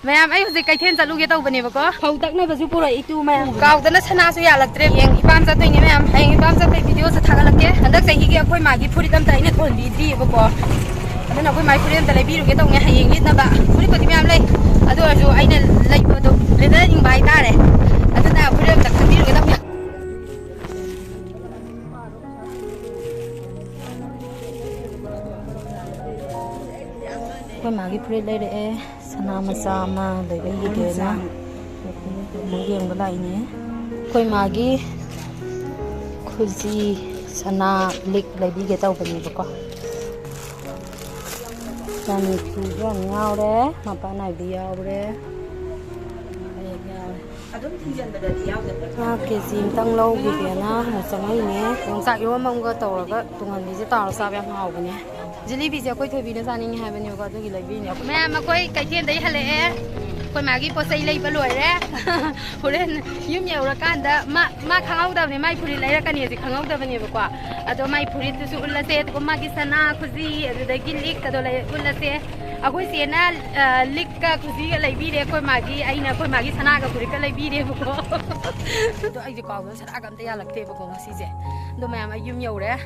Ma'am आई हुजे कैथेन चलुगे तौबनेबको हौ तकनबसु पुरो इतु मैम गावदना सनासु यालक्त्रे येंग इपाम चतोइने मैम हेंग इपाम चतोइ वीडियो से थागलके हंदक सही के अखोय मागी फुरी तम ताइने थोनबीद्रीबको अदुना अखोय माई फुरी तम तलेबीरुगे तौने हेंग लिदनबा फुरी कोति मैम लै अदु अरजु आइने लैबदो लेदना इंबा हाइतारे अदुना फुरी तम तकबीरुगे तौने अखोय मागी फुरी लेरे सना मचा मा लेबीगेना मुगेंग लाइने अखोय मागी खुजी सना लिक लेबीगे तौबनेबको Kami tujuan ngawre, apa naik dia ngawre, kayak ngawre. Aduh tujuan pada dia ngawre. Nah, kesim tang lau gitu na, macam ini. Yang saya juga mau nggak tahu lah, tungan bisa tahu siapa yang ngawre ni. Jadi bisa kau itu bina sana ni hebben juga tu gila bina. Mem aku kajian dari hal kau magi posai lagi peluang Kemudian yumnya orang kan dah, mak kangau dah ni, mak puri lagi kan ni, kangau dah ni berkuah. Atau mak puri tu su ulah set, kau magi sana kuzi, ada lagi lik, atau lagi ulah set. Aku sih na lik ka kuzi lagi bina, kau magi sana ka puri ka lagi bina berkuah. Tu aja kau tu sana agam tiada lagi berkuah masih je. Tu mem yumnya orang.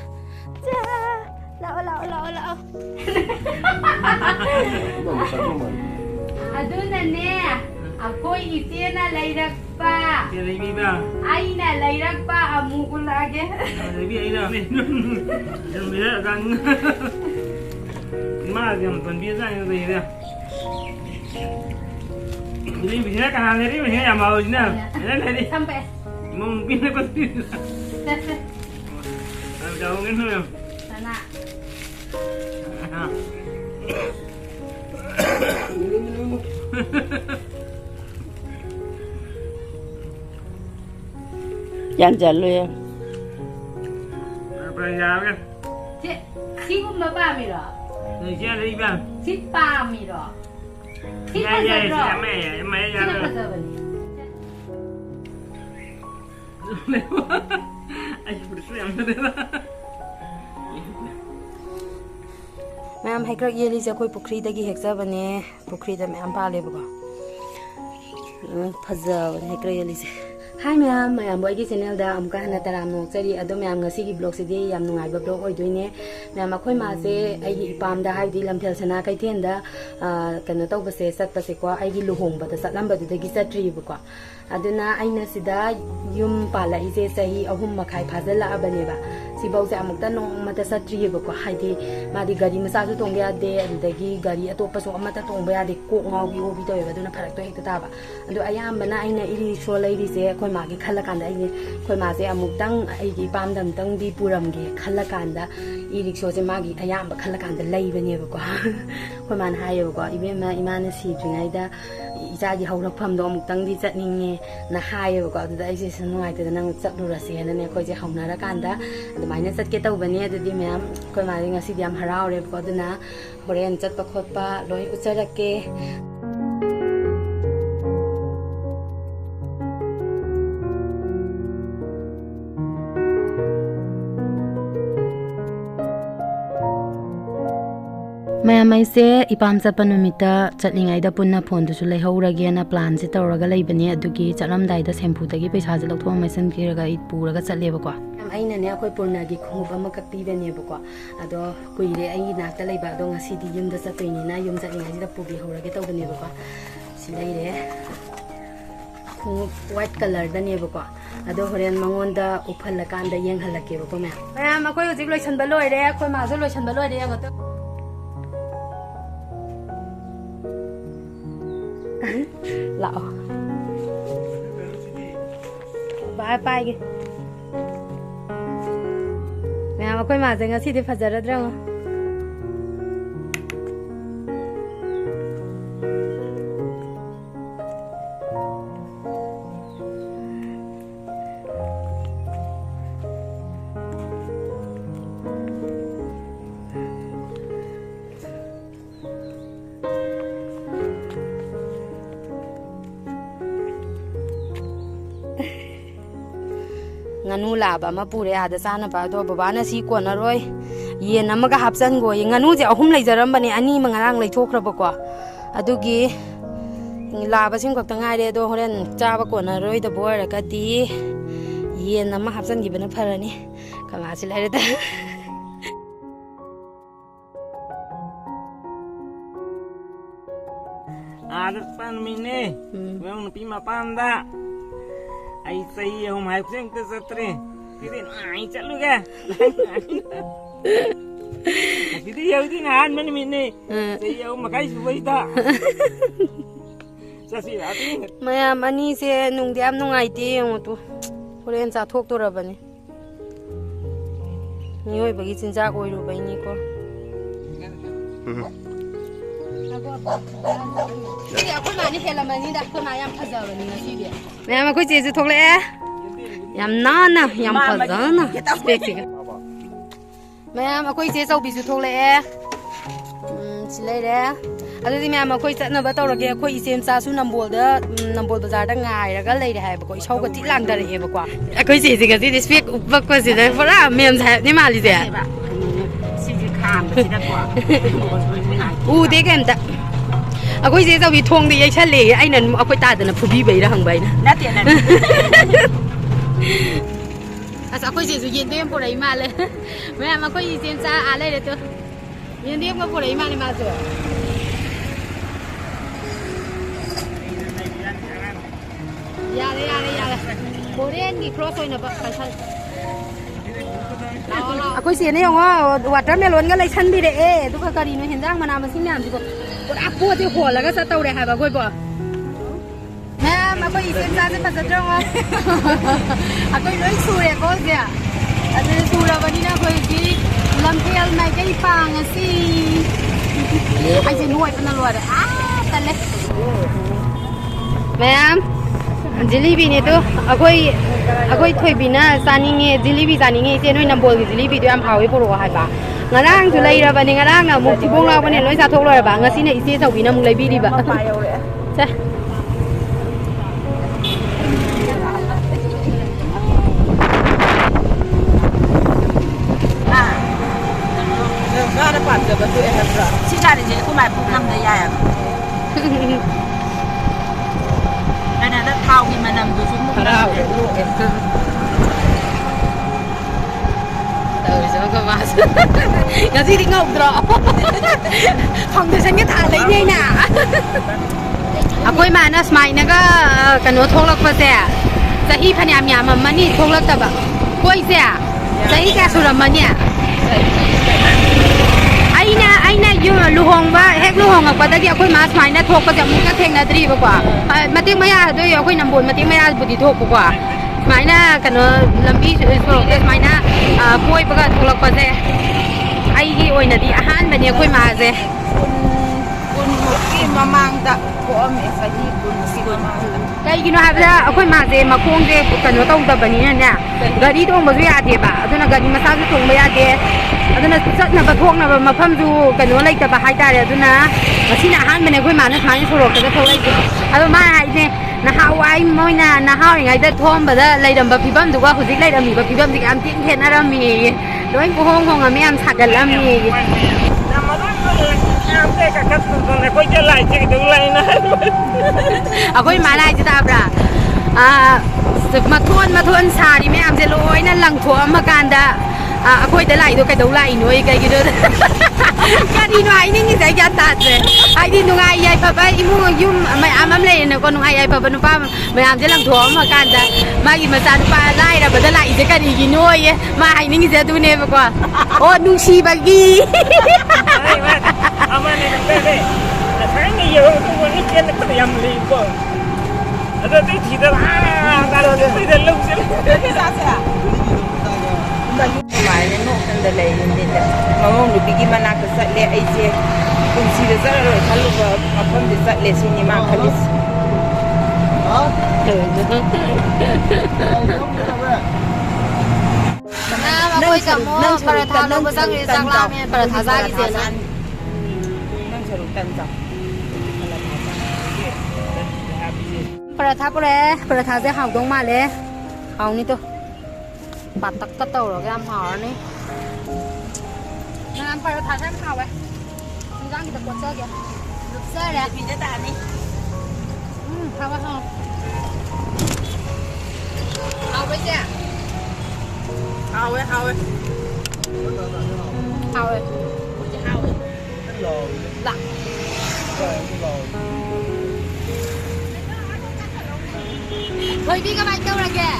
Lao. Aduna ne, aku isi na lairak pa. Lagi ba? Aina lairak pa amukul lagi. Lagi aina. Jangan biar kan. Mana yang tuan biasa yang tu ini. Jadi biasa kan hari ini biasa yang mau ni. Hari. Sampai. Mungkin lepas itu. Jauh kan tu. Sana. Jangan lu ya. Apa yang kan? Si apa mira? Ni siapa lagi bang? chtpa mira. Ya, siapa ya? Siapa sebab ni? Ayo bersih am tu. Ma'am hacker ये लीजिए कोई Pukhri दगी hexa बने Pukhri the ma'am पाले बको फजा बने hacker ये लीजिए hi ma'am बोई की चैनल दा अमका हना तराम नोचरी अदो मैम ngasi की ब्लॉग से दे याम नुंगाई ब्लॉग ओइ दोइने मैम अखोय मा से आइगी इपाम दा हाइदी लमथेल सना कैथेन दा कनो तौबसे सत्पसे को आइगी लुहोंग बदा सतलम बदुदगी सट्री बको अदुना आइना सिदा युम पाला इसे सही अहुम मखाई फाजला अबनेबा सिबाउसे अमुक्ता नोंगमता सट्रीबको हाइदी मादी गाड़ी मसासु तोंग यादे अदुदगी गाड़ी अतोपसु अमता तोंग यादे Coke ngawgi obi toyeba aduna pharak to hekta taba adu ayambana aina iri so leiri अखोई मागे खल्ला कांदा आइने अखोई मासे अमुक्तंग आइगी पामदम तंग दी पुरमगे खल्ला कांदा ई रिक्शो से मागी अयाम खल्ला कांदा लैबनेबको अखोई मान हायबको इबेमा इमाना सिद्रिङाइदा इजागी हौरकफमदो अमुक्तंग दी चटनिङे ना हायबको अदुदा आइसे सनुवाइतदा नंग चट्लुरसे ने अखोइजे हौनारा कांदा अदुमाइना चटके तौबने अदुदि मैम अखोई मागे ngasi याम हरावरेबको अदुना होरेन चटपा खोटपा लोइ उचरके मैम ऐसे इपाम चप नुमिता चटलिंगाइदा पुन्ना फोन दुसु लेहौरगेना प्लान से तौरगा लेबने अदुगी चलमदाइदा सेम्पूदगी पैसा जे लौथो मैसन किरगा इ पुरगा चलेबको आइना ने अखोय पुरनागी खुंगुप अमा कक्पीबनेबको अदो कुइरे आइ नाक्ता लेबा अदो ngasiदी युमदा चतोइनिना युम चटलिंगाइदा पुबि हौरगे तौबनेबको सि लेरे खुंगुप व्हाइट कलर दनेबको अदो होरेन मंगोंदा उफल कांदा येंगहलकेबको मैम अखोय होजिक लोइसनबा लोइरे अखोय माजो लोइसनबा लोइरे अंगतो lão bye bye kì mẹ mà quay mà giờ ngasi thì phải giờ ra không nganu laba ma pure ada sana pa do baba na si ko na roi ye namaga hapsan go ye nganu je ahum leijaram bane ani mangarang leichokra ba ko adugi ꯂꯥꯕꯁꯤꯡ ꯈꯛꯇ ꯉꯥꯏꯔꯦ ꯑꯗꯣ ꯍꯣꯔꯦꯟ ꯆꯥꯕ ꯀꯣꯟꯅꯔꯣꯏꯗꯕ ꯑꯣꯏꯔꯒꯗꯤ ꯌꯦꯟ ꯑꯃ ꯍꯥꯞꯆꯤꯟꯈꯤꯕꯅ ꯐꯔꯅꯤ ꯀꯪꯂꯥꯁꯤ ꯂꯩꯔꯦꯗ Ada pan mine, memang nupi mapanda. Ai sei hom hai sing te satre. Tidin ai chalu ga. Tidin yau din han man mine. Sei yau makai subai ta. Sasi ati. mayam ani se nungdi am nungaite yong tu horen cha thok to rabani nioi bagi chinja koi ru bai ni koนี่คุณมานี่เฮลามานี่ได้คุณมายังพัฒนาวันนี้นะสิเดียแม่มาคุยเจสุทกเลยยังนานนะยังพัฒนานะสเปกสิแม่มาคุยเจสุบิสุทกเลยสิเลยเด้ออันนี้แม่มาคุยจะนำไปต่อระเกียคุยเสียมซาสุนัมโบลเด้อนำโบลบาซาร์ตั้งง่ายแล้วก็เลยได้ให้บอกว่าชาวก็ที่หลังได้เองบอกว่าคุยเจสิกันสิสเปกอุปกรณ์สิเลยเพราะว่าเมียมใช่นี่มาลิเดียสิข้ามสิได้กว่าเด็กกันแต่အခုစေးစောက်ပြီးထုံးပြီးရိုက်ချက်လေအဲ့နဲ့အခုတာတဲ့ဖူပြီးပဲရဟန်ပိုင်းနဲ့တည်းနဲ့အခုစေးဆိုရင်တင်းပေါ်ရိမလဲမဲမအခုစင်စားအားလဲတဲ့သူရင်တင်းကပေါ်ရိမလည်းမဆိုရတယ်ကိုရဲနီခရော့ဆိုနေပါခိုင်ဆိုင်အခုစီနေရောဝတ်တမဲလွန်ကလေးချန်ပြီးတဲ့သူကကရီနဟင်ကြမနာမစင်းမြန်ဒီကိုအခုတည်းခေါ်လာကစတော့တဲ့ဟာပါကိုပေါ့မဲမကိုစင်စားတဲ့ပတ်တော့အခုလွိဆူရကိုကြအဲ့ဒါဆူရဗနီနာကိုကြီးလမ်ဖီယယ်နိုင်ကိပန်းစီအဲ့ဒီနွိုင်းပနလောရအာတလဲမဲjelebi ni tu akoi thoi bina sani nge jelebi sani nge se noi nambol gi jelebi tu am hawi poro hai ba ngarang tu lai ra ba ni ngarang nga mu ti bong la ba ni loi sa thok lo ra ba ngasi ne ise thok bina mu lai bi di ba cha Nggak ada pada betul ya Hendra. Si cari je aku mai bukan dia ya. Karena ada tahu gimana tu semua. Tahu dulu itu. Tahu sama kau mas. Ngasi di ngobrol. Phòng tôi sẽ nhất thả lấy đây nè. Aku mana smai naga kanu tholak pa se. Sahi phanyam yam mani tholak ta ba. Koi se. Sahi ka sura mani. Aina yu luhong ba hek luhong ak pada gi akoi mas mai na thok pa jam ka theng na dri ba kwa mating maya do yo akoi nambon mating maya budi thok pa kwa mai na kanu lambi so es mai na poi pa ka tholak pa se ai gi oina di ahan ba ni akoi ma se Kun mungkin mamang tak kuam sahi kun sikun. kai gi no ha ba akoi ma se ma khong se kanu tong ta ba ni na gari dong ba ya de ba aduna gari ma sa su thong ba ya de aduna satna ba thok na ba mafam ju kanu lai ta ba hai ta re aduna masina han mane koi ma na thai sorok ta thok lai ado ma hai ne na ha wai moi na ha ngai da thom ba da lai dam ba phibam du wa hujik lai dam mi ba phibam dik am tin the na ram mi doi ko hong hong am am sa gal am mi Am te ka kat ne koi ke lai che du lai na. akoi ma lai ji ta bra ma thon sa ri me am je loi na lang tho am kan da akoi da lai do kai dau lai noi kai gi do ka di noi ni ni sai ya ta je ai di nu ngai yai pa ba imu yum mai am le ne ko nu ngai yai pa ba nu pa mai am je lang tho am kan da ma gi ma sa nu pa lai ra ba da lai je ka di gi noi ma ai ni je tu ne ba kwa o nu si ba gi Ama ni bebe. Na sang ni yo tu ni ken ko yam li ko. Ada ti thi da ka ro ti da lu se. Sa sa. Mai ne no kan da lai ni da. Mau nu bigi mana ka sa le ai je. Kun si da sa ro thalu ba apam de sa le sini ma khalis. na koi ka mo para tha lo ba sang ri sang la me para tha za gi se na para tha se hao dong ma le hao ni to pat tak ka to ro ga am hao ni na para tha se hao ba sang gi ta ko sa ge sa ra Tapi dia tak ni. 하와 하와. 하와 자. 하웨 하웨. 하와. 하와. 라. koiba bạn đâu rồi kìa.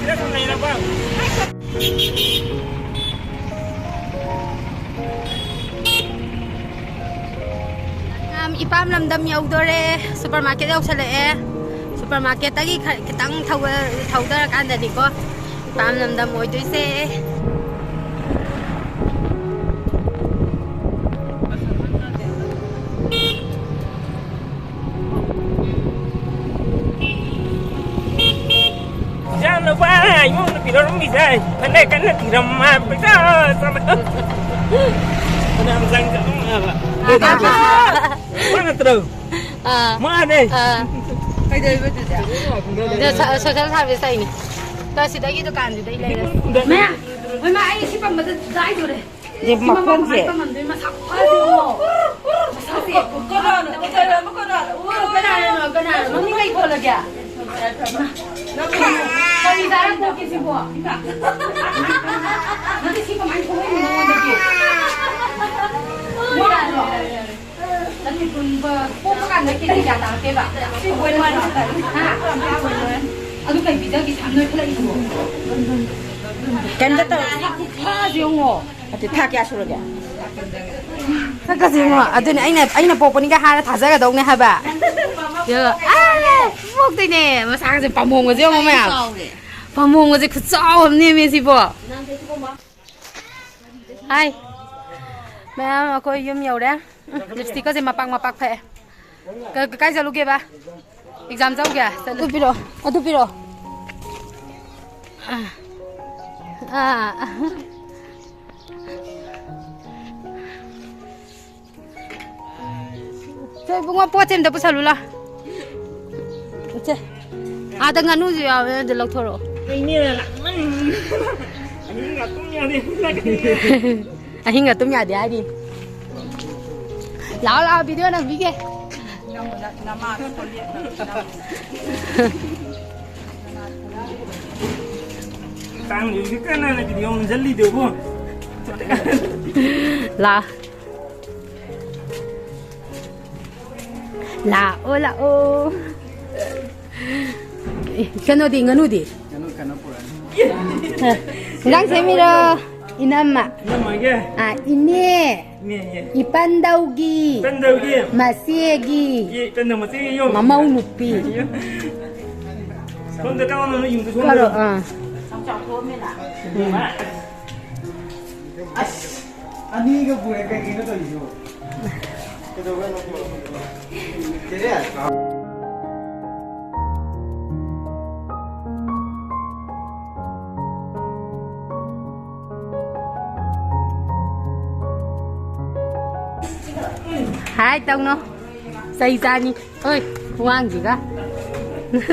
Sila con này đâu không? Ipam lamdam yaudore supermarket yausalae supermarket tagi kitang thawdar kandani ko ipam lamdam oidoise Jangan lupa, ibu lebih dorong bisa. Pandai kan nak tiram bisa sama. Mana amsang apa? Mana terus? Mana? Cái đây bây giờ. social service này. Ta sẽ đây cái can gì đây này. Mẹ, ôi mà anh ship mà dai rồi đấy. Gì mà con gì? Mà sắp quá rồi. Sắp gì? Con nào? Nó như này thôi là kìa. Sao đi ra cô kia xin bộ? Nó đi xin mà anh không hay mua được kìa. Mua ra rồi. Nó thì cũng cô có cần cái gì giả tạo cái bạn. Quên luôn. Ha, quên luôn. Aku kayak bisa kita ambil lagi semua. Kan dah tahu. Ha siung. Ati thak ya suruh dia. Thak siung. Aduh ni, aina popo ni kan hara thasa ka dong ni haba. Ya, phúc đây nè, mà sáng giờ bầm mồm cái gì không mẹ? Bầm mồm cái gì cứ cháu hôm nay mình gì bộ? Hai, mẹ mà coi yếm nhiều đấy. Lipstick có gì mà bạc phải. Cái giờ lúc kia ba, exam đâu kìa? Tu piro. Chơi bunga pot em dah pusat lula. Ada nganu je ya, de lok thoro. Ini lah. Ini nggak punya deh. Anh ngờ tụi nhà đi ai đi. Lão video nào video. Tang ni kan nak video menjadi tu pun. Là ô. Cái nó đi nganu đi. Ngang xem mira inama. Nama ke? Ini ipandaugi. Pendaugi. Masiegi. Ye, pendau masih yo. Mamau nupi. Kon dah tahu nama yung tu. Kalau Ani ke buat kayak gini tuh isu. Kita kan jadi ya. hai tông nó xây ra đi ơi hoang gì cả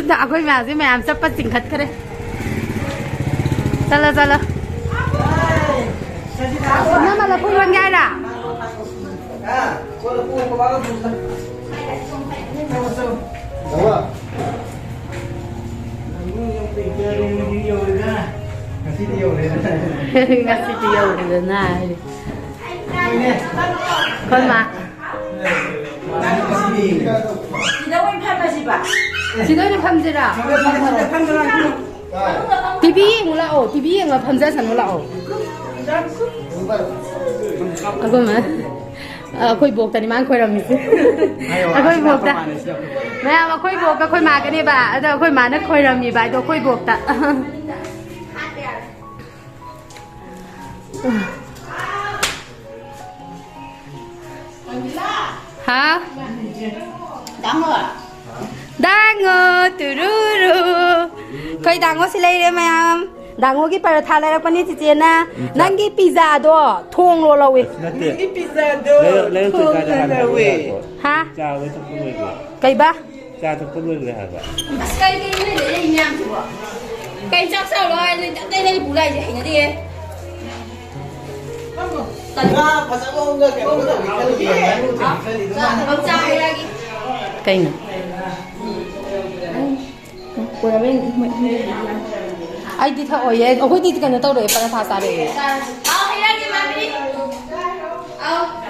đã quay mà chứ mày làm sắp bắt tỉnh khất cái đấy ra là nó mà là phu quan gai à Kau lepas kau bawa pun. Tahu? Kasih dia oleh. ngasih dia udah nah con mà chỉ nói là phàm gì à TV ngủ lão TV ngồi phàm ra sẵn ngủ lão aku mah khôi buộc tadi mang khôi làm gì khôi buộc ta mẹ mà khôi buộc cái khôi mà cái này bà đó khôi mà nó khôi làm gì bà đó khôi buộc ta hả dango tururu khôi dango xí lấy đấy mày dango cái paratha lấy cái này chị na nang cái pizza đó thong lo lo vậy Ini pizza do. Lain tu ada hả Chào với thằng người kìa. cây ba Chào thằng người hả vậy? Cây này để đây nhang chứ bộ. Cây chắc sao rồi, đây bù lại gì nữa đi. Nah, pasal kau enggak kayak begitu. Kalau dia, Ông trai ra đi. cây này ꯀꯣꯏꯔꯕꯦꯟ ꯑꯩꯗꯤ ꯊꯛꯑꯣꯏꯌꯦ ꯑꯩꯈꯣꯏꯗꯤ ꯀꯩꯅꯣ ꯇꯧꯔꯦ ꯄꯔꯥꯊꯥ ꯆꯥꯔꯛꯑꯦ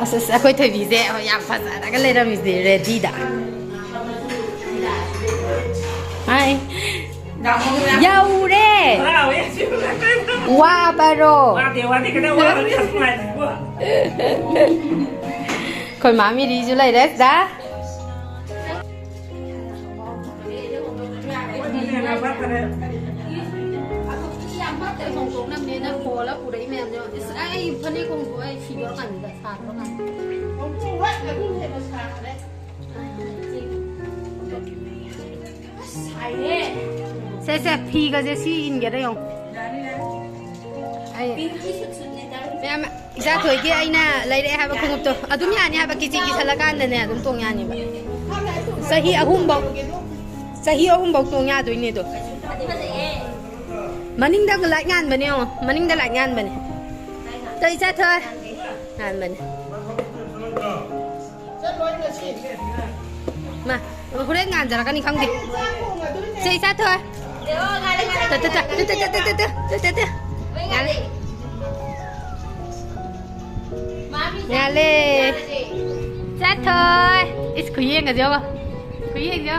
ꯑꯁ ꯑꯩꯈꯣꯏ ꯊꯣꯏꯕꯤꯁꯦ ꯌꯥꯝ ꯐꯖꯔꯒ ꯂꯩꯔꯝꯃꯤꯁꯦ ꯔꯦꯗꯤꯗ ꯍꯥꯏ ꯌꯧꯔꯦ ꯋꯥꯕꯔꯣ ꯑꯩꯈꯣꯏ ꯃꯥꯃꯤꯔꯤꯁꯨ ꯂꯩꯔꯦ ꯁꯤꯗ ꯁꯦ ꯐꯤꯒꯁꯦ ꯁꯤ ꯏꯟꯒꯦꯔ ꯌꯦꯡꯉꯣ ꯃꯌꯥꯝ ꯏꯆꯥ ꯊꯣꯏꯒꯤ ꯑꯩꯅ ꯂꯩꯔꯛꯑꯦ ꯍꯥꯏꯕ ꯈꯣꯡꯎꯞꯇꯣ ꯑꯗꯨꯝ ꯌꯥꯅꯤ ꯍꯥꯏꯕ ꯀꯤꯆꯤ ꯀꯤꯁꯜꯂꯀꯥꯟꯗꯅꯦ ꯑꯗꯨꯝ ꯇꯣꯡ ꯌꯥꯅꯤꯕ ꯆꯍꯤ ꯑꯍꯨꯝꯐꯧ ꯇꯣꯡ ꯌꯥꯗꯣꯏꯅꯦ ꯑꯗꯣ ꯃꯅꯤꯡꯗ ꯂꯥꯏꯠ ꯉꯥꯟꯕꯅꯦ ꯌꯦꯡꯉꯣ ꯃꯅꯤꯡꯗ ꯂꯥꯏꯠ ꯉꯥꯟꯕꯅꯦ ꯇꯣ ꯏꯆꯥ ꯊꯣꯏ ꯉꯥꯟꯕꯅꯦ ꯃꯥ 호랭이 앉아라가니 강대. 세이 사토. 따따따따따따따따따따. 야래. 사토. 이스 그이행 가죠 봐. 그이행죠.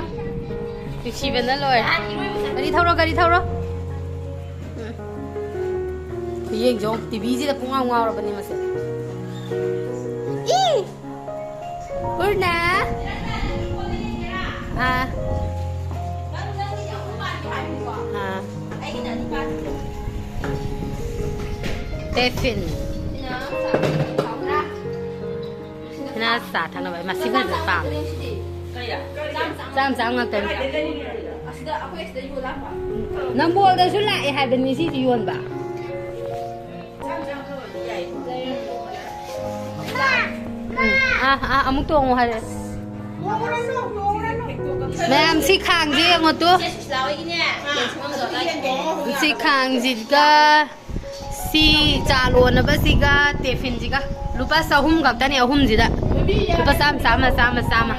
집에는 rồi. Đi thâu rồi, đi thâu rồi. 그이행 좀. TV지다 뽕아웅아 rồi bên mà sẽ. 이. Puduna. À. Tefin. Nó xả thằng nào vậy mà xin hết được phạm. Sao ngạc tên. Nó mua cái số lại hai bên gì thì yuan bà. Ông tuồng hay đấy. Ma'am si khang gì ngồi tu? Si khang gì cả? Si trà luôn là bác si cả tiffin gì cả? Lúc bác sao hôm gặp ta này hôm gì đó? Lúc bác sama.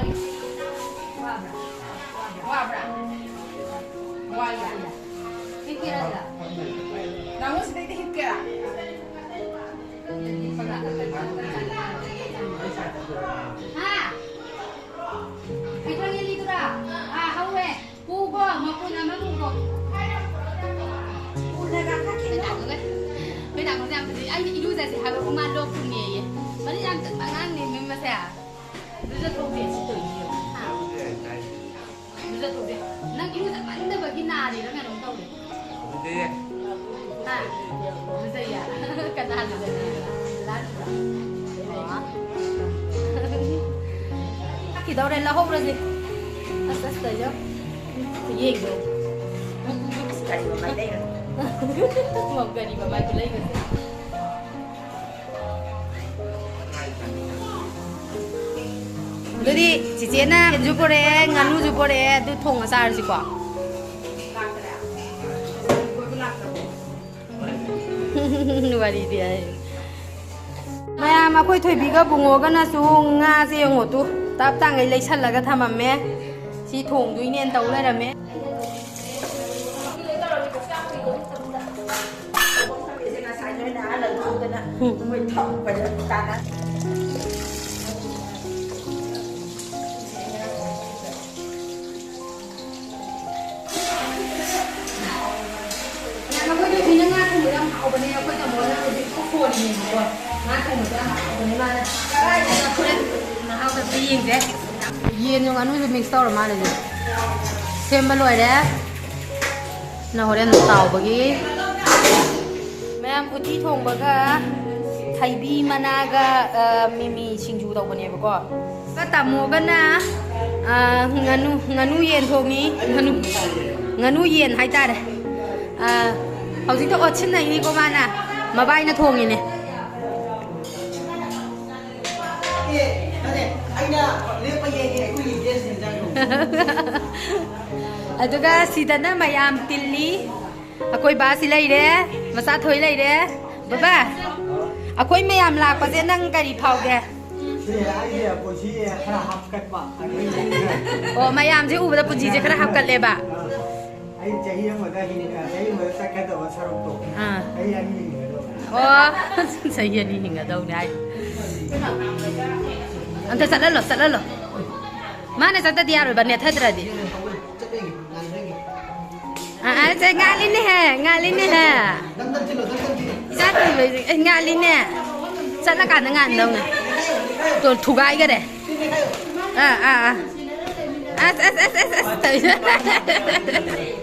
Anh đi đu ra sẽ hai ông ăn đâu cùng nghề mà đi ăn tận bạn ăn thì mình mà sẽ bây giờ thuộc về sự tự nhiên bây giờ thuộc về năng yếu rất mạnh đâu vào cái nào thì nó nghe đồng tàu đấy bây giờ à cái nào rồi lá đó cái đâu đây là hộp rồi gì rất tới chứ thì gì rồi cái gì mà mày đây một cái gì mà mày cứ lấy cái Jadi cicina jupore nganu jupore tu thong asar si kwa. Nuari dia. Maya ma koi thoi biga bungo ga na su nga se ngo tu tap tang ai lei chal laga thamam me si thong dui nen tau lai ra me. Ở bên này có cái món nào thì có phồn gì rồi, má cùng với ở bên này mà nó hao cái gì vậy? Yên nhưng anh nuôi mình sao rồi mà này gì? Xem bao lâu đấy? Nào hồi đêm tàu bagi, mấy em có tí thùng baga, thái bi managa mimi singju tàu bên này baga. Cái tầm mùa bên na, nganu yên thùng ní, nganu yên hay ta đây? Hầu ở trên này đi cô man à mà bay nó thùng gì nè tôi cái xí tận đó mày làm tiền lý koiba xí lấy đấy mà sao thôi lấy đấy baba koiba mày làm lạc có sẽ năng cái gì phao kìa mày làm chứ u bây giờ bún gì chứ cái hấp cắt lệ bà ai chahi mà ta hình chahi mà ta cái đầu sao tổ ai anh nhìn ô xây dựng đi hình ở đâu này anh ta sạch lên rồi má này sao ta đi rồi bạn này thấy rồi đi chạy ngã lên nè sát rồi ngã lên nè sát là cả nó ngã đâu này tôi thủ gai cái này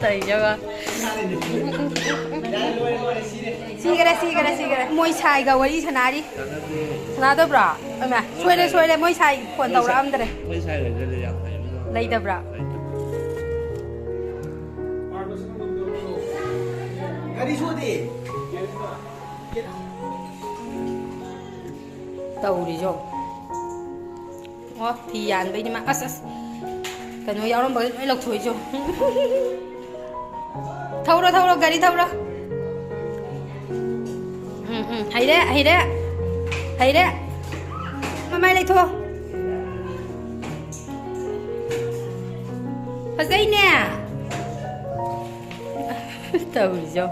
tới cho con Sigara môi xài gạo ấy thế nào đi nào đâu bro mà xuôi đây môi xài quần tàu ra âm đây môi xài lấy đâu bro cái đi xuống đi tàu đi rồi thì ăn bây giờ mà cái nó giáo nó mới lộc thổi rồi thâu rồi gari thâu rồi hay đấy mà mày lại thua phải dây nè tàu rồi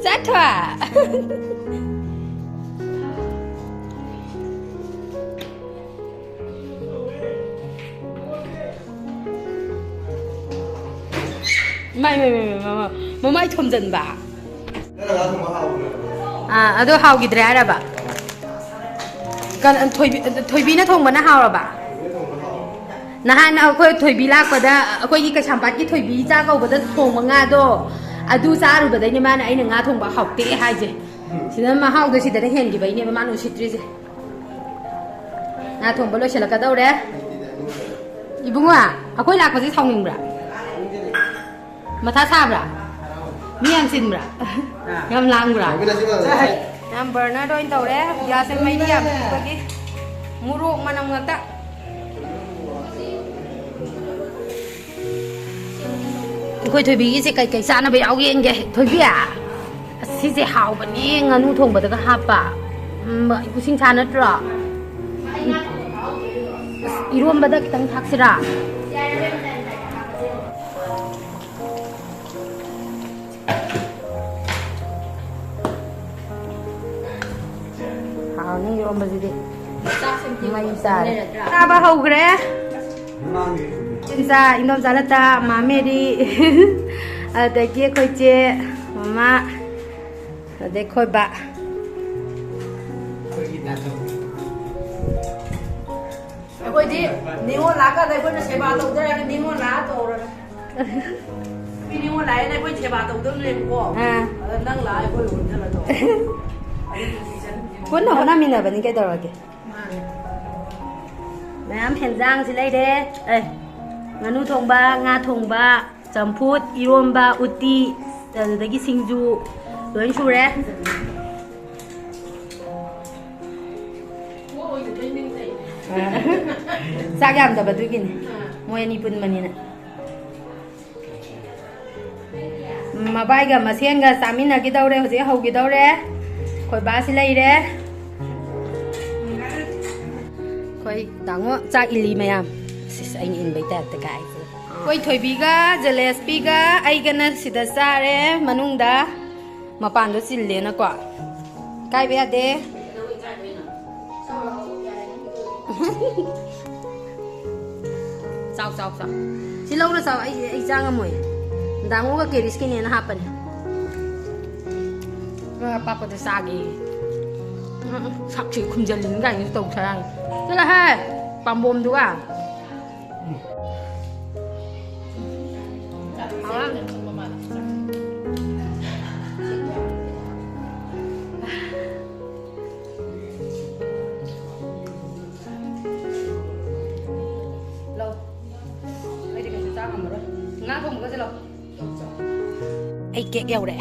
sát thỏa mày thom dần bà ado hao gidre ara ba kan thoi bi na thong ba na hao ra ba na han akoi thoi bi lak ba da akoi gi ka champat gi thoi bi cha ko ba da thong ma nga do adu cha ru ba da ni ma na ai na nga thong ba hau te hai je sina ma hau do si da hen gi ba ni ma nu sitri je na thong ba lo shala ka dau re ibunga akoi lak ba ji thong ning bra Mata sabra, miam sin bra, ngam lang bra. Ngam burner doin tau re, ya sen mai diam, bagi muruk mana ngata. Khoi thoi bi se kai sa na bai au yeng ge, thoi bi a. Si se hao ba ni nganu thong ba da ka ha pa. Ma ku sing cha na tra. Irom ba da kitang thak sira. Ini orang berzidi. Mai sar. Apa hau gre? Insa indom salata mame di. Ada kia koice mama. Ada koiba. Koi di, ningo laga dai koi na seba tau dai ka ningo la tau ra. Pi ningo la dai koi seba tau dai le ko. Nang la koi un thala tau. Cuốn nào nó mình ở bên cái đầu kìa mẹ em hẹn giang gì lấy đấy ê nganu thong ba nga thong ba champut irom ba uti rồi cái singju rồi chu re sao làm tập tôi kìa mua anh pun mani nè mà bay cả mà xem cả samin là cái đâu đây sẽ hầu cái đâu đấy khoi ba si lai re khoi dango cha ili mayam sis ain in bai ta kai khoi thoi bi ga jalespi ga ai ga na sida sa re manung da mapan do sil le na kwa kai be de sao si lâu na sao ai jang amoy dango ga keris kini na hapan papa de sagi sak chi khum jal lin ga ni tong thang thế là ha pam bom du à lâu đây thì mình sao mà rồi ngã không có gì đâu ai kẹt kẹo đấy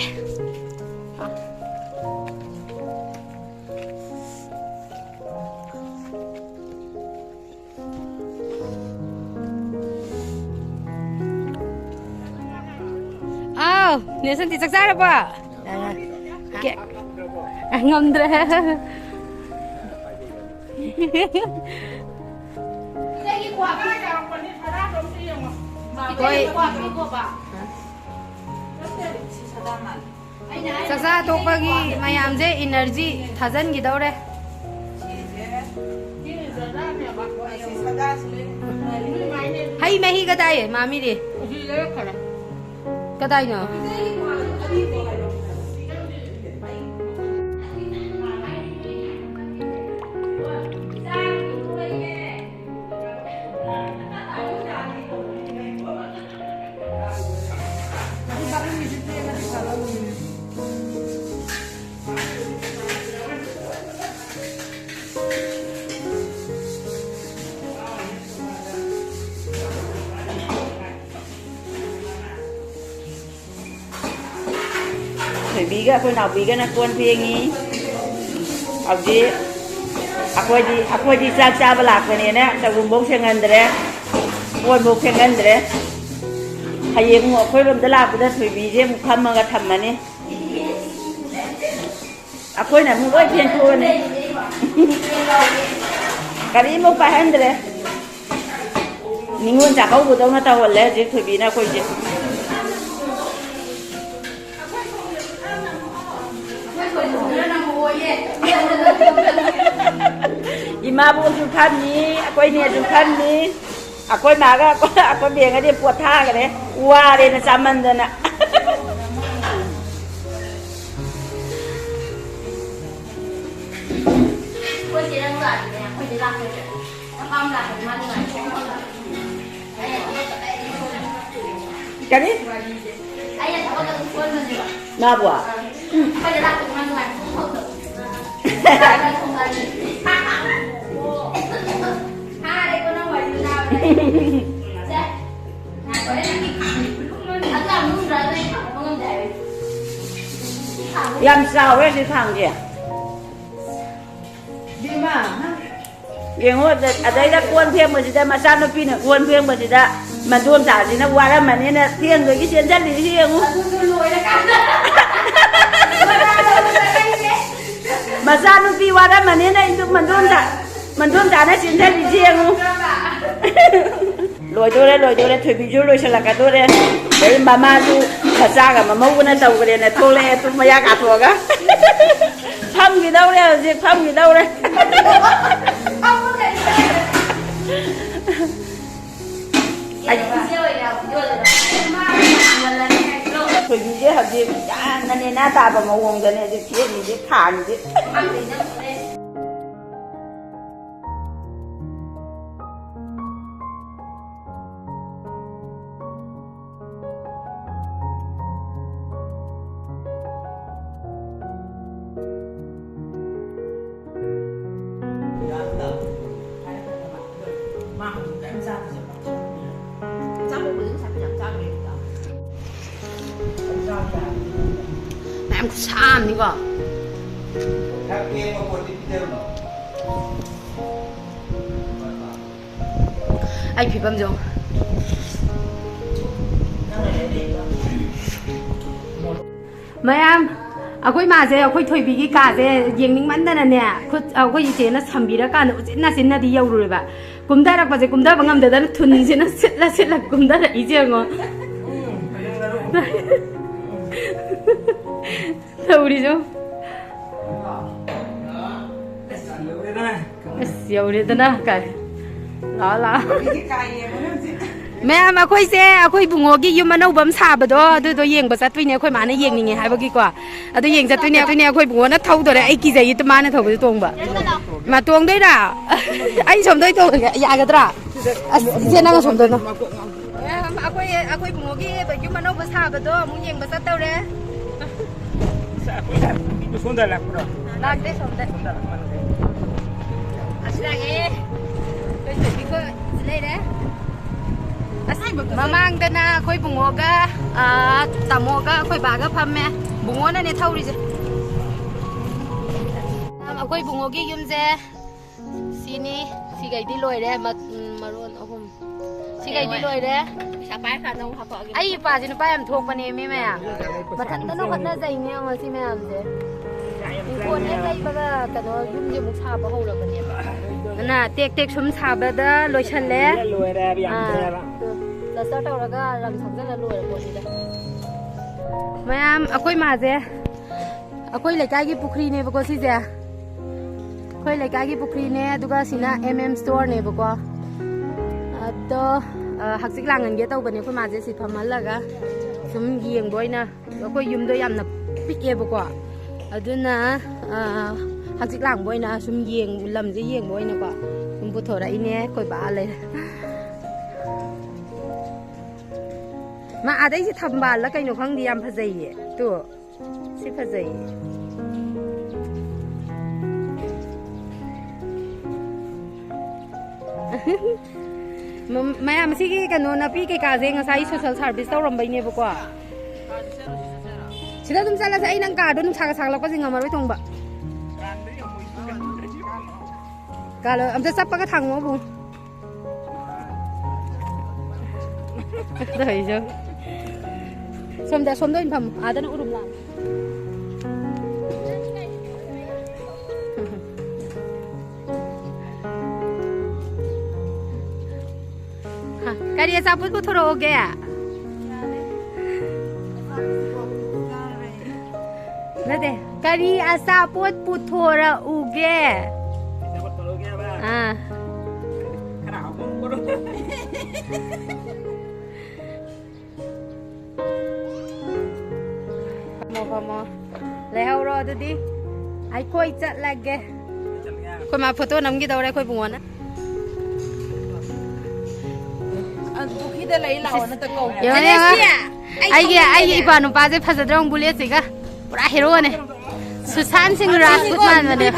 Nè sân thì chắc ra đâu à? Kệ, ngâm đấy. Đây cái quả cái nào còn đi thả koi saksa tokpagi mayam je energy thajan gi dore hai mehi kadai mami de kadai no Thầy bí cái khôi nào bí cái nó quân phiên ý học gì aku di sa balak ni na ta gumbong sengan dere quân bok sengan dere hayeng mo khôi rom dala buda thầy bí je mu kham ma ga tham mani aku na mu goi phiên thua ni kari mo pa han dere ningun ja kau bu dong na ta wal le je thầy bí na khôi je ima bu ju khan ni akoi ne ju khan ni akoi ma ga akoi beng ga de pwat tha ga de wa de na chaman de na Koi chỉ đang giỏi nè, koi chỉ làm được. Nó âm là phải mang lại. cái đi Ai là có cái quân rồi gì? na bua Koi chỉ làm được mang lại không được. Hai đây con nó ngoài như nào đấy? Dạ. Này có đấy là cái khẳng. Anh làm luôn rồi đây không ngâm để. làm sao vậy đi thằng gì đi mà Yang ada ida kuan phiang mà gì đó mà sao nó pin là kuan phiang mà gì đó mà đuôn trả gì nó qua đó mà nên là thiêng người cái chuyện rất là thiêng mà sao nó pin qua đó mà nên là mình đuôn trả nó chuyện rất là thiêng lôi tôi đây thổi bị chú lôi sẽ là cả tôi đây để mà chú thật ra cả mà mâu nó tàu cái này là thôi lên tôi mà ra cả thuộc á thăm gì đâu đây gì thăm gì đâu đây thổi bị chứ học gì chả nên na ta vào màu hồng cái này gì kia gì thả gì mẹ em xàm đi quả anh phí bấm rồi mấy em akwai maze akwai thoibi gi ka je yengning man dana ne khut akwai je na sambira ka na sin na di yauru ba kumda rak ba je kumda bangam da thun je na sit la kumda ra i je ngo Tauri jo yauri dana ka la mẹ mà khôi xe khôi bùng ngô cái yếm mà nấu bấm xà bờ đó tôi yeng bớt sát tôi nè khôi má này yeng này nghe hai bữa kia qua tôi yeng sát tôi nè khôi bùng ngô nó thâu rồi đấy ai kia gì tôi má nó thâu với tuồng bờ mà tuồng đấy đã anh chồng tôi tuồng dạ cái đó xe năng chồng tôi nó khôi bùng ngô cái yếm mà nấu bấm xà bờ đó muốn yeng bớt sát tôi đấy itu sudah lah bro đang đấy chồng đấy đang nghe tôi chuẩn bị coi đây đấy mamang dana khoi bungo ga tamo ga khoi ba ga phamme bungo na ne thauri je khoi bungo gi yum je sini sigai di loi re maron ahum sigai di loi re sa pai kha nong ha pa gi ai pa jin pa am thok pa ne me me ya mathan ta no khat na jai ne ang si me am je ko ne jai ba ga ka no yum je mu sa ba ho la ba ne ba น่ะเต็กๆชุมสาบได้ลอยชันแล้ว รวยแร่ไปอย่างแร่ละ เราเจ้าเราก็รำสมกันละรวยหมดเลยแม่เอาคุยมาเจ้เอาคุยเลยกายกี่ปุครีเนี่ยบอกว่าสิเจ้คุยเลยกายกี่ปุครีเนี่ยดูก็สินะ Store เนี่ยบอกว่าตัวหักสิกลางเงินเยอะเท่ากันเนี่ยคุยมาเจ้สิพม่าละก็สมยีงบ่อยนะแล้วก็ยุ่มด้วยยำนะปิเอบอกว่าดูนะหักสิกลางบ่อยนะสมยีงลำจะยีงบ่อยนะกว่าสมบูรณ์ถอดไอ้เนี่ยคุยบ้าเลยมาอาจจะทำบานแล้วก็หนูข้างเดียมพะเจี๋ตัวสิพะเจี๋แม่มาสิกันโน่นนะพี่แกกาเซงใส่โซเชียลซาร์วิสต้องรำไปเนี่ยบุกว่าชิลล์ตุ้มเซลล์ใส่นังกาดูนุ่งชากเราก็จิงเอามาไว้ตรงบ่กาเลยอันจะซับปะกระถางวะบุได้จ้ะสมเด็จสมด้วยผมอาจจะนึกอุดมลำการเรียนสาบุตรกุทโรเกะนั่นเองการเรียนสาบุตรกุทโรอุเกะขนาดของกูรู้ พอมาแล้วรอดูดิไอ้คุยจัดแลกเกะคุยมาโฟโต้น้ำกี่ตัวได้คุยบัวนะบุคิดอะไรเรานั่นตะโกน เดี๋ยวนี้วะไอ้เหี้ยปานุปาจะพัสดุบุเลียสิกะปลาฮีโร่เนี่ยสุสานสิงห์ราชกุมารมาเนี่ย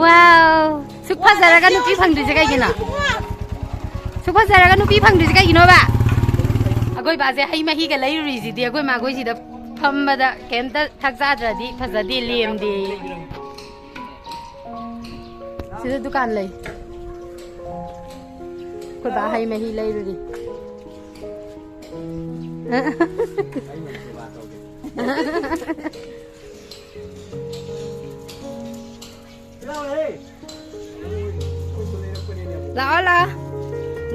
ว้าวสุขภาพสารกันนุปีพังดูจะกันกินอ่ะสุขภาพสารกันนุปีพังดูจะกันกินวะอากุยบาเซให้มาฮีกันเลยรีสิเดียกุยมากุยสิเดพมมาดะเข็มตะทักษะจะดีภาษาดีเลียมดีสิเดดุกันเลยกุยบาให้มาฮีเลยดูดิ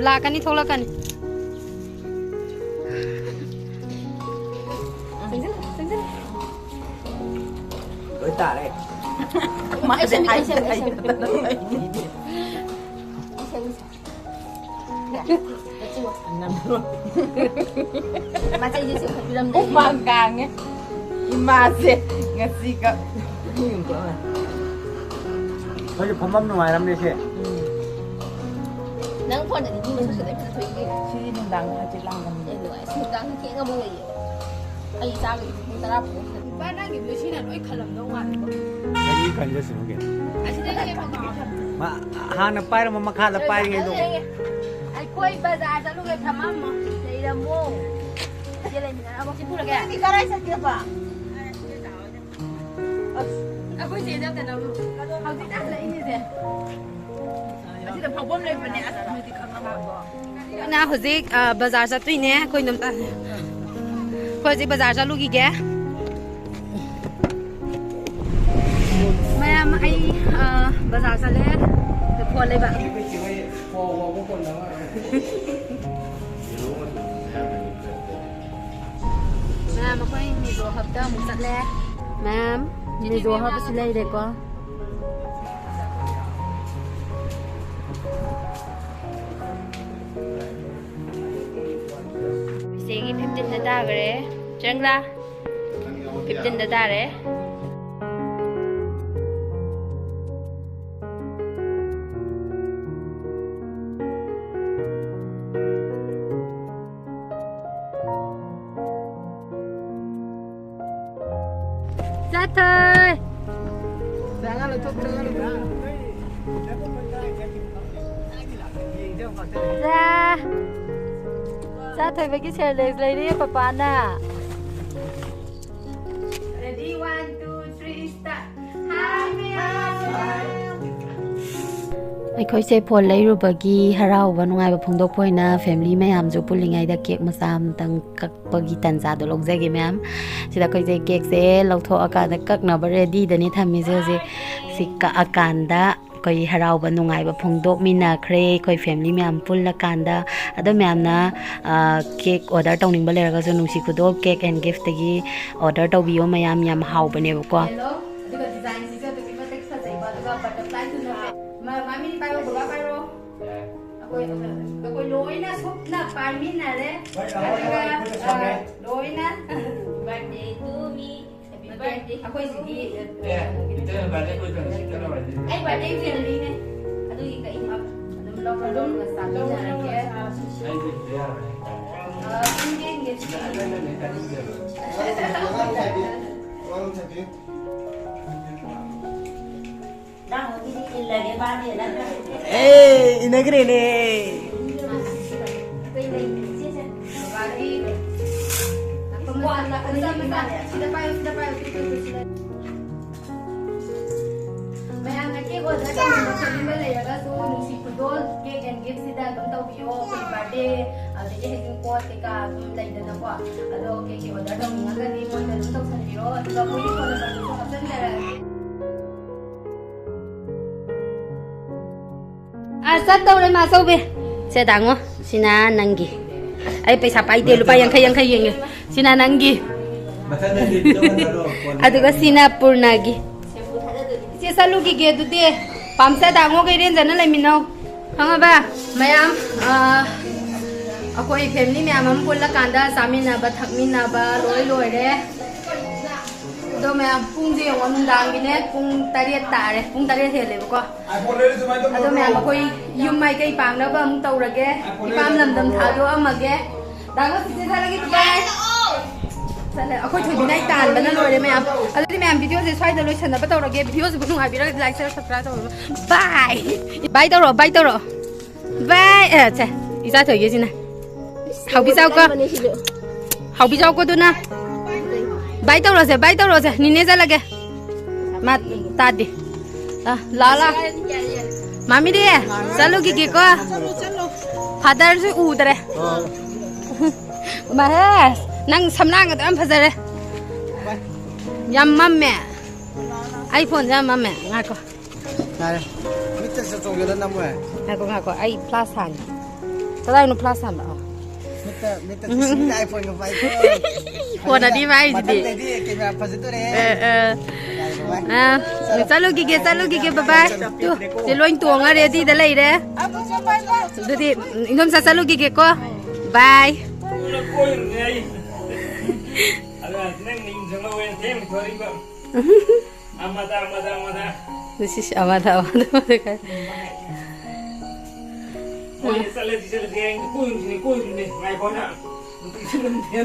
ลากันนี่ทงละกันเฮ้ยตาเลย มาเซ็นไอเซ็นมาจะยืดเส้นขลุ่มเลยบางกลางเนี่ยมาเซ็นงั้นสิก็นี่อยู่ตัวเลยเขาจะผมมั่มหน่วยน้ำเนี่ยเช่ nắng phun thì mình sẽ thấy thủy cáiชื่อดังๆจะล่างกัน để rồi sự đang khi nó bùi ai sao thì mình ta đápบ้านนั่งอยู่ด้วยที่นั่นไอ้ขลุ่มต้องวัน ไอ้นี่ขันจะสนุกเกิน ไอ้ที่นั่นไอ้พังงา มาหาหน้าไปแล้วมาขาดละไปไงลูก ไอ้กล้วยบาซาจะลูกไอ้ทำมั่งมั้งในดำโม่เจริญนะเอาบอกที่พูดอะไรกัน นี่ก็ได้สักเดียวป่ะ เอากล้วยเสียแต่เราเอาที่นั่นเลยนี่เสีย ที่เราพับเลยเป็นเนี่ยมือติดข้างหน้าบ่ นะหัวซิกบาซาจะตุยเนี่ยคุยน้ำตาคุยซิบาซาจะลูกอีกแกแม่ไอ้บาซาจะเล่จะพอเลยแบบแม่มาคุยมีตัวฮับเตอร์มุสัตเล่แม่มีตัวฮับสิเล่เด็กก็Sige, 15 na dagre. Changla. 15 na dagre. Satoy. Jangan lupa jangan lupa. Ra. Satoy bagi challenge lấy đi papa na. Ready 1 2 3 start. Hi me. ไอ้ค่อยเซพลเลยรูบกีฮาราวันงายแบบพงดกพ่อยนะแฟมิลี่แม่ยามจูปุ่นลิงไงตะเกียกมาซ้ำตั้งกักบกีตันซาดลงเซกิแม่ยสิตะค่อยเซเกียกเซเราโทรอาการตะกักนาบเรดี้เดี๋ยวนี้ทำมีเซสิกะอาการดะ koi harauba nungaiba phongdok mina khre koi family myam pulla kanda ado myamna cake order tawning ba leraga so nungsi khudol cake and gift gi order tawbiyo mayam yam haubane ba ko hello aduga design si sa to kiba text sa iba aduga butterfly tu na mami ni pairo buga pairo ako loina sop na parmin na re aduga loina birthday to me happy birthday ako si Itu balik ko ito. ay birthday friendly ne adu ika ima adum lo pardon ka sa na ke Ay, dia. ingin Eh, negeri ni. cake and gift sida dum taw biyo birthday ade ye hing ko te ka dum lai dana ko ado cake order dum nga ni mo dum taw san biro ado ko yi ko na ko kapsan dara asa tawre ma sobe se dango sina nangi ai paisa pai de lupa yang khai yeng sina nangi Masa na dito na aduga sina purnagi se salugi ge du de pamsa dango ge ren jana lai minau hanga ba mayam akoi family myam am pulla kanda samina ba thakmina ba loi re do mayam pung je won dang gi ne pung tariat tare pung tariat hele ko ado mayam akoi yum mai kai pang na ba am taurage ipam lam dam tha do amage dango sise thalagi bye Sale, ako choy binay tan bana lore mayam. Adi mayam video se swai da loi chana ba tawrage video se bunung abira like share subscribe tawro. Bye. Bye tawro, bye tawro. Bye. Che, isa thoy ge sina. Hau bi sao ko. Hau bi sao ko tu na. Bye tawro se, ni ne ja lage. Ma ta di. La la. Mami de, chalo ki ko. Father se u dare. Ma he. Nang samnang at am phazare yam mamme iPhone yam mamme ngako Nare. Mita sa tong yun na mo eh. ngako ai plus han tadai no plus han ba Mita sa iPhone ko 5. phone adi mai di Tadi kamera pa dito re. chalo gige bye bye tu je loin tuang a ready da lai re dudi ingom sa chalo gige ko bye Una koi ni. Ala, nang ning jang lawe tem kori ba. Amada. this is amada ka Koi sale di sale yang koi ni. Mai kona. Nanti sudah dia.